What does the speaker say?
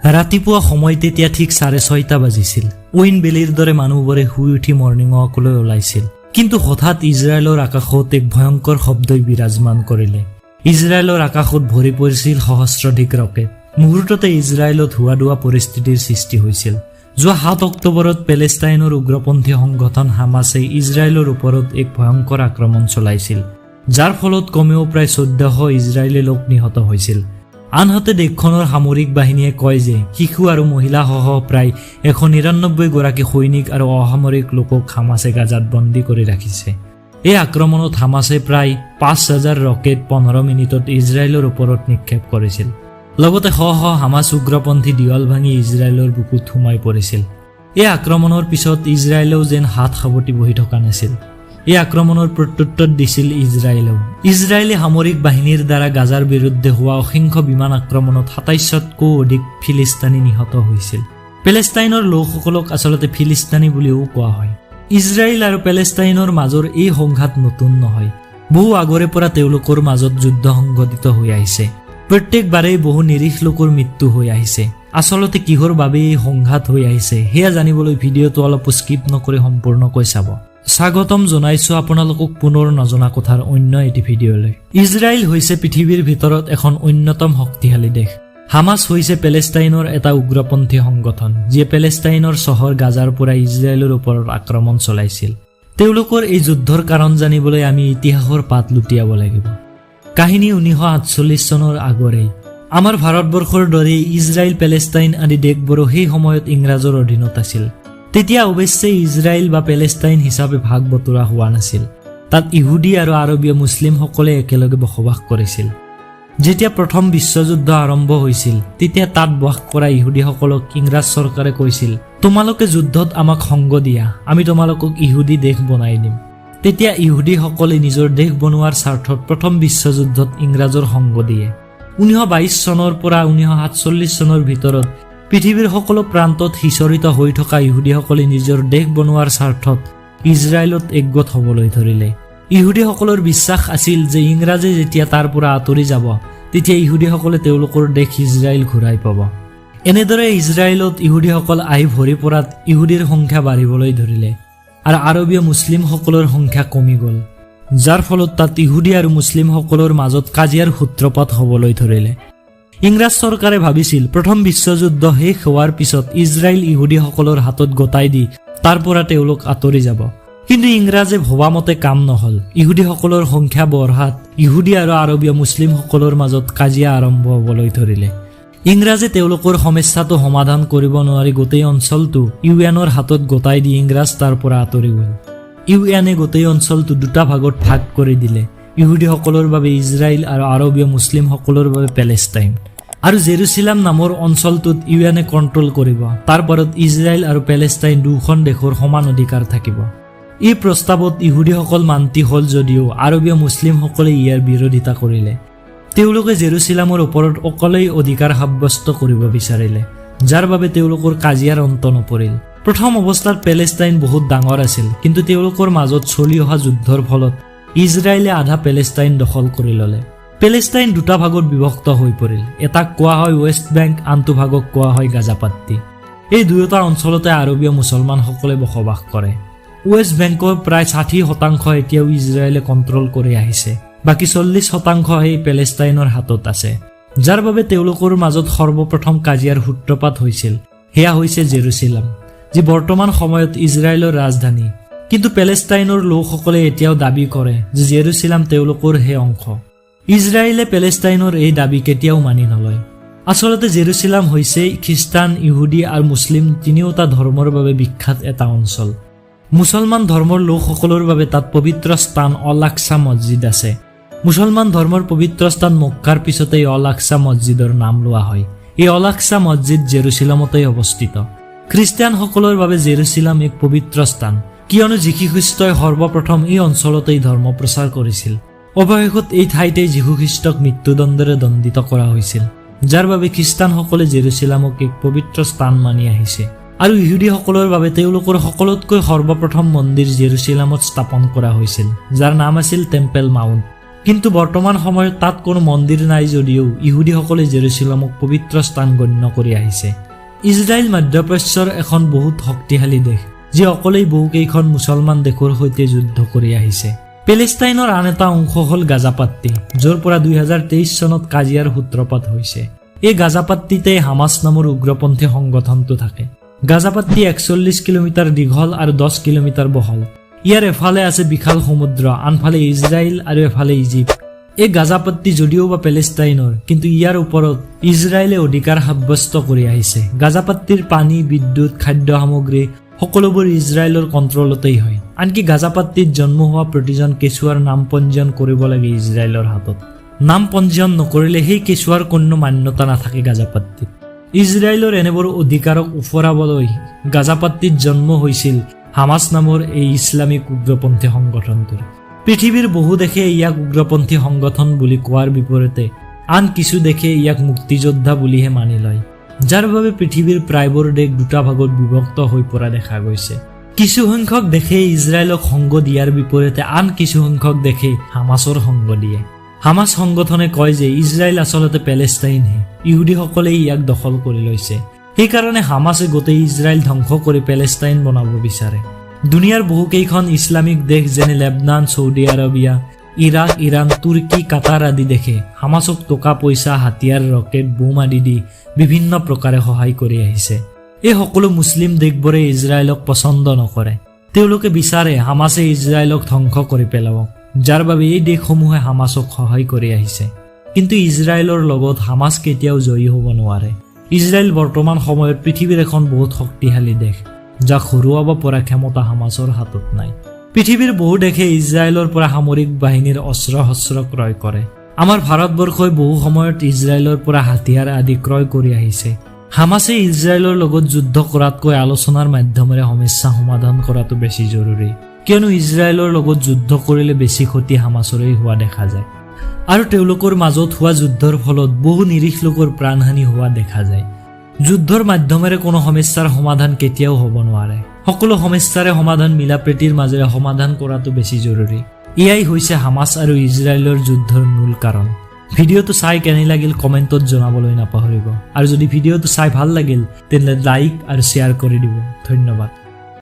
ৰাতিপুৱা সময় তেতিয়া ঠিক 6:30 বাজিছিল। উইন বেলিৰ দৰে মানুহবোৰে শুই উঠি মৰ্ণিং ৱাকলৈ ওলাইছিল। কিন্তু হঠাৎ ইজৰাইলৰ আকাশত এক ভয়ংকৰ শব্দই বিৰাজমান কৰিলে। ইজৰাইলৰ আকাশত ভৰি পৰিছিল সহস্ৰাধিক ৰকেট। মুহূৰ্ততে ইজৰাইলত হোৱা পৰিস্থিতিৰ সৃষ্টি হৈছিল। যোৱা 7 অক্টোবৰত পেলেষ্টাইনৰ উগ্ৰপন্থী সংগঠন হামাছে ইজৰাইলৰ ওপৰত এক ভয়ংকৰ আক্ৰমণ চলাইছিল, যাৰ ফলত কমেও প্ৰায় 1400 ইজৰাইলী লোক নিহত হৈছিল। আনহাতে দেশখনৰ সামৰিক বাহিনীয়ে কয় যে শিশু আৰু মহিলাসহ প্ৰায় 199 গৰাকী সৈনিক আৰু অসামৰিক লোকক হামাছে গাজাত বন্দী কৰি ৰাখিছে। এই আক্ৰমণত হামাছে প্ৰায় 5000 ৰকেট 15 মিনিটত ইজৰাইলৰ ওপৰত নিক্ষেপ কৰিছিল। লগতে শ হামাছ উগ্ৰপন্থী দিৱাল ভাঙি ইজৰাইলৰ বুকুত সোমাই পৰিছিল। এই আক্ৰমণৰ পিছত ইজৰাইলেও যেন হাত সাৱটি বহি থকা নাছিল। এই আক্ৰমণৰ প্ৰত্যুত্তৰ দিছিল ইজৰাইলেও। ইজৰাইলী সামৰিক বাহিনীৰ দ্বাৰা গাজাৰ বিৰুদ্ধে হোৱা অসংখ্য বিমান আক্ৰমণত 27তকৈও অধিক ফিলিস্তিনী নিহত হৈছিল। পেলেষ্টাইনৰ লোকসকলক আচলতে ফিলিস্তিনী বুলিও কোৱা হয়। ইজৰাইল আৰু পেলেষ্টাইনৰ মাজৰ এই সংঘাত নতুন নহয়। বহু আগৰে পৰা তেওঁলোকৰ মাজত যুদ্ধ সংঘটিত হৈ আহিছে। প্ৰত্যেকবাৰেই বহু নিৰীহ লোকৰ মৃত্যু হৈ আহিছে। আচলতে কিহৰ বাবে এই সংঘাত হৈ আহিছে সেয়া জানিবলৈ ভিডিঅ'টো অলপ স্কিপ নকৰি সম্পূৰ্ণকৈ চাব। স্বাগতম জনাইছো আপোনালোকক পুনৰ নজনা কথাৰ অন্য এটি ভিডিঅ'লৈ। ইজৰাইল হৈছে পৃথিৱীৰ ভিতৰত এখন অন্যতম শক্তিশালী দেশ। হামাছ হৈছে পেলেষ্টাইনৰ এটা উগ্ৰপন্থী সংগঠন, যিয়ে পেলেষ্টাইনৰ চহৰ গাজাৰ পৰা ইজৰাইলৰ ওপৰত আক্ৰমণ চলাইছিল। তেওঁলোকৰ এই যুদ্ধৰ কাৰণ জানিবলৈ আমি ইতিহাসৰ পাত লুটিয়াব লাগিব। কাহিনী 1948 চনৰ আগৰেই। আমাৰ ভাৰতবৰ্ষৰ দৰে ইজৰাইল, পেলেষ্টাইন আদি দেশবোৰো সেই সময়ত ইংৰাজৰ অধীনত আছিল। তেতিয়া অৱশ্যে ইজৰাইল বা পেলেষ্টাইন হিচাপে ভাগ বতৰা হোৱা নাছিল। তাত ইহুদী আৰু আৰবীয় মুছলিমসকলে একেলগে বসবাস কৰিছিল। যেতিয়া প্ৰথম বিশ্বযুদ্ধ আৰম্ভ হৈছিল, তেতিয়া তাত বাস কৰা ইহুদীসকলক ইংৰাজ চৰকাৰে কৈছিল, তোমালোকে যুদ্ধত আমাক সংগ দিয়া, আমি তোমালোকক ইহুদী দেশ বনাই দিম। তেতিয়া ইহুদীসকলে নিজৰ দেশ বনোৱাৰ স্বাৰ্থত প্ৰথম বিশ্বযুদ্ধত ইংৰাজৰ সংগ দিয়ে। 1922 চনৰ পৰা 1947 চনৰ ভিতৰত পৃথিৱীৰ সকলো প্ৰান্তত সিঁচৰিত হৈ থকা ইহুদীসকলে নিজৰ দেশ বনোৱাৰ স্বাৰ্থত ইজৰাইলত একগোট হ'বলৈ ধৰিলে। ইহুদীসকলৰ বিশ্বাস আছিল যে ইংৰাজে যেতিয়া তাৰ পৰা আঁতৰি যাব, তেতিয়া ইহুদীসকলে তেওঁলোকৰ দেশ ইজৰাইল ঘূৰাই পাব। এনেদৰে ইজৰাইলত ইহুদীসকল আহি ভৰি পৰাত ইহুদীৰ সংখ্যা বাঢ়িবলৈ ধৰিলে আৰু আৰবীয় মুছলিমসকলৰ সংখ্যা কমি গ'ল, যাৰ ফলত তাত ইহুদী আৰু মুছলিমসকলৰ মাজত কাজিয়াৰ সূত্ৰপাত হ'বলৈ ধৰিলে। ইংৰাজ চৰকাৰে ভাবিছিল প্ৰথম বিশ্বযুদ্ধ শেষ হোৱাৰ পিছত ইজৰাইল ইহুদীসকলৰ হাতত গতাই দি তাৰ পৰা তেওঁলোক আঁতৰি যাব। কিন্তু ইংৰাজে ভবামতে কাম নহ'ল। ইহুদীসকলৰ সংখ্যা বঢ়াত ইহুদী আৰু আৰবীয় মুছলিমসকলৰ মাজত কাজিয়া আৰম্ভ হ'বলৈ ধৰিলে। ইংৰাজে তেওঁলোকৰ সমস্যাটো সমাধান কৰিব নোৱাৰি গোটেই অঞ্চলটো ইউএনৰ হাতত গতাই দি ইংৰাজ তাৰ পৰা আঁতৰি গ'ল। ইউএনে গোটেই অঞ্চলটো দুটা ভাগত ভাগ কৰি দিলে, ইহুদীসকলৰ বাবে ইজৰাইল আৰু আৰবীয় মুছলিমসকলৰ বাবে পেলেষ্টাইন। আৰু জেৰুচালেম নামৰ অঞ্চলটোত ইউএনে কণ্ট্ৰল কৰিব। তাৰ পৰত ইজৰাইল আৰু পেলেষ্টাইন দুখন দেশৰ সমান অধিকাৰ থাকিব। এই প্ৰস্তাৱত ইহুদীসকল মান্তি হ'ল যদিও আৰবীয় মুছলিমসকলে ইয়াৰ বিৰোধিতা কৰিলে। তেওঁলোকে জেৰুচালেমৰ ওপৰত অকলেই অধিকাৰ সাব্যস্ত কৰিব বিচাৰিলে, যাৰ বাবে তেওঁলোকৰ কাজিয়াৰ অন্ত নপৰিল। প্ৰথম অৱস্থাত পেলেষ্টাইন বহুত ডাঙৰ আছিল, কিন্তু তেওঁলোকৰ মাজত চলি অহা যুদ্ধৰ ফলত ইজৰাইলে আধা পেলেষ্টাইন দখল কৰি ল'লে। পেলেষ্টাইন দুটা ভাগত বিভক্ত হৈ পৰিল। এটাক কোৱা হয় ৱেষ্ট বেংক, আনটো ভাগক কোৱা হয় গাজাপাট্টি। এই দুয়োটা অঞ্চলতে আৰবীয় মুছলমানসকলে বসবাস কৰে। ৱেষ্ট বেংকৰ প্ৰায় 60% এতিয়াও ইজৰাইলে কণ্ট্ৰল কৰি আহিছে, বাকী 40% সেই পেলেষ্টাইনৰ হাতত আছে, যাৰ বাবে তেওঁলোকৰ মাজত সৰ্বপ্ৰথম কাজিয়াৰ সূত্ৰপাত হৈছিল। সেয়া হৈছে জেৰুচালেম, যি বৰ্তমান সময়ত ইজৰাইলৰ ৰাজধানী। কিন্তু পেলেষ্টাইনৰ লোকসকলে এতিয়াও দাবী কৰে যে জেৰুচালেম তেওঁলোকৰ হে অংশ। ইজৰাইলে পেলেষ্টাইনৰ এই দাবী কেতিয়াও মানি নলয়। আচলতে জেৰুচালেম হৈছে খ্ৰীষ্টান, ইহুদী আৰু মুছলিম তিনিওটা ধৰ্মৰ বাবে বিখ্যাত এটা অঞ্চল। মুছলমান ধৰ্মৰ লোকসকলৰ বাবে তাত পবিত্ৰ স্থান অল-আকছা মছজিদ আছে। মুছলমান ধৰ্মৰ পবিত্ৰ স্থান মক্কাৰ পিছতে অল-আকছা মছজিদৰ নাম লোৱা হয়। এই অল-আকছা মছজিদ জেৰুচালেমতেই অৱস্থিত। খ্ৰীষ্টিয়ানসকলৰ বাবে জেৰুচালেম এক পবিত্ৰ স্থান, কিয়নো যীশুখ্ৰীষ্টই সৰ্বপ্ৰথম এই অঞ্চলতেই ধৰ্ম প্ৰচাৰ কৰিছিল। অৱশেষত এই ঠাইতেই যীশুখ্ৰীষ্টক মৃত্যুদণ্ডেৰে দণ্ডিত কৰা হৈছিল, যাৰ বাবে খ্ৰীষ্টানসকলে জেৰুচালেমক এক পবিত্ৰ স্থান মানি আহিছে। আৰু ইহুদীসকলৰ বাবে তেওঁলোকৰ সকলোতকৈ সৰ্বপ্ৰথম মন্দিৰ জেৰুচালেমত স্থাপন কৰা হৈছিল, যাৰ নাম আছিল টেম্পল মাউণ্ট। কিন্তু বৰ্তমান সময়ত তাত কোনো মন্দিৰ নাই যদিও ইহুদীসকলে জেৰুজালেমক পবিত্ৰ স্থান গণ্য কৰি আহিছে। ইজৰাইল মধ্যপ্ৰাচ্যৰ এখন বহুত শক্তিশালী দেশ, যি অকলেই বহুকেইখন মুছলমান দেশৰ সৈতে যুদ্ধ কৰি আহিছে। পেলেষ্টাইনৰ আন এটা অংশ হ'ল গাজাপাট্টি, য'ৰ পৰা 2023 চনত কাজিয়াৰ সূত্ৰপাত হৈছে। এই গাজাপাট্টিতে হামাছ নামৰ উগ্ৰপন্থী সংগঠনটো থাকে। গাজাপাট্টি 41 কিলোমিটাৰ দীঘল আৰু 10 কিলোমিটাৰ বহল। ইয়াৰ এফালে আছে বিশাল সমুদ্ৰ, আনফালে ইজৰাইল আৰু এফালে ইজিপ্ত। এই গাজাপাট্টি যদিও বা পেলেষ্টাইনৰ, কিন্তু ইয়াৰ ওপৰত ইজৰাইলে অধিকাৰ সাব্যস্ত কৰি আহিছে। গাজাপাট্টিৰ পানী, বিদ্যুৎ, খাদ্য সামগ্ৰী সকলোবোৰ ইজৰাইলৰ কণ্ট্ৰলতেই হয়। আনকি গাজাপাট্টিত জন্ম হোৱা প্ৰতিজন কেঁচুৱাৰ নাম পঞ্জীয়ন কৰিব লাগে ইজৰাইলৰ হাতত। নাম পঞ্জীয়ন নকৰিলে সেই কেঁচুৱাৰ কোনো মান্যতা নাথাকে গাজাপাট্টিত। ইজৰাইলৰ এনেবোৰ অধিকাৰক ওফৰাবলৈ গাজাপাট্টিত জন্ম হৈছিল হামাছ নামৰ এই ইছলামিক উগ্ৰপন্থী সংগঠনটোৰ। পৃথিৱীৰ বহু দেশে ইয়াক উগ্ৰপন্থী সংগঠন বুলি কোৱাৰ বিপৰীতে আন কিছু দেশে ইয়াক মুক্তিযোদ্ধা বুলিহে মানি লয়, যাৰ বাবে পৃথিৱীৰ প্ৰায়বোৰ দেশ দুটা ভাগত বিভক্ত হৈ পৰা দেখা গৈছে। কিছু সংখ্যক দেশে ইজৰাইলক সংগ দিয়াৰ বিপৰীতে আন কিছু সংখ্যক দেশে হামাছৰ সংগ দিয়ে। হামাছ সংগঠনে কয় যে ইজৰাইল আচলতে পেলেষ্টাইনহে, ইহুদীসকলেই ইয়াক দখল কৰি লৈছে। সেইকাৰণে হামাছে গোটেই ইজৰাইল ধ্বংস কৰি পেলেষ্টাইন বনাব বিচাৰে। দুনিয়াৰ বহুকেইখন ইছলামিক দেশ যেনে লেবনান, চৌদি আৰবিয়া, ইৰাক, ইৰাণ, তুৰ্কী, কাটাৰ আদি দেশে হামাছক টকা পইচা, হাতিয়াৰ, ৰকেট, বোম আদি দি বিভিন্ন প্ৰকাৰে সহায় কৰি আহিছে। এই সকলো মুছলিম দেশবোৰে ইজৰাইলক পচন্দ নকৰে। তেওঁলোকে বিচাৰে হামাছে ইজৰাইলক ধ্বংস কৰি পেলাওক, যাৰ বাবে এই দেশসমূহে হামাছক সহায় কৰি আহিছে। কিন্তু ইজৰাইলৰ লগত হামাছ কেতিয়াও জয়ী হ'ব নোৱাৰে। ইজৰাইল বৰ্তমান সময়ত পৃথিৱীৰ এখন বহুত শক্তিশালী দেশ, যাক হৰুৱাব পৰা ক্ষমতা হামাছৰ হাতত নাই। পৃথিৱীৰ বহু দেশে ইজৰাইলৰ পৰা সামৰিক বাহিনীৰ অস্ত্ৰ শস্ত্ৰ ক্ৰয় কৰে। আমাৰ ভাৰতবৰ্ষই বহু সময়ত ইজৰাইলৰ পৰা হাতিয়াৰ আদি ক্ৰয় কৰি আহিছে। হামাছে ইজৰাইলৰ লগত যুদ্ধ কৰাতকৈ আলোচনাৰ মাধ্যমেৰে সমস্যা সমাধান কৰাটো বেছি জৰুৰী, কিয়নো ইজৰাইলৰ লগত যুদ্ধ কৰিলে বেছি ক্ষতি হামাছৰেই হোৱা দেখা যায়। আৰু তেওঁলোকৰ মাজত হোৱা যুদ্ধৰ ফলত বহু নিৰীহ লোকৰ প্ৰাণহানি হোৱা দেখা যায়। যুদ্ধৰ মাধ্যমেৰে কোনো সমস্যাৰ সমাধান কেতিয়াও হ'ব নোৱাৰে। সকলো সমস্যাৰে সমাধান মিলাপ্ৰীতিৰ মাজেৰে সমাধান কৰাটো বেছি জৰুৰী। এয়াই হৈছে হামাছ আৰু ইজৰাইলৰ যুদ্ধৰ মূল কাৰণ। ভিডিঅ'টো চাই কেনে লাগিল কমেণ্টত জনাবলৈ নাপাহৰিব। আৰু যদি ভিডিঅ'টো চাই ভাল লাগিল তেন্তে লাইক আৰু শ্বেয়াৰ কৰি দিব। ধন্যবাদ।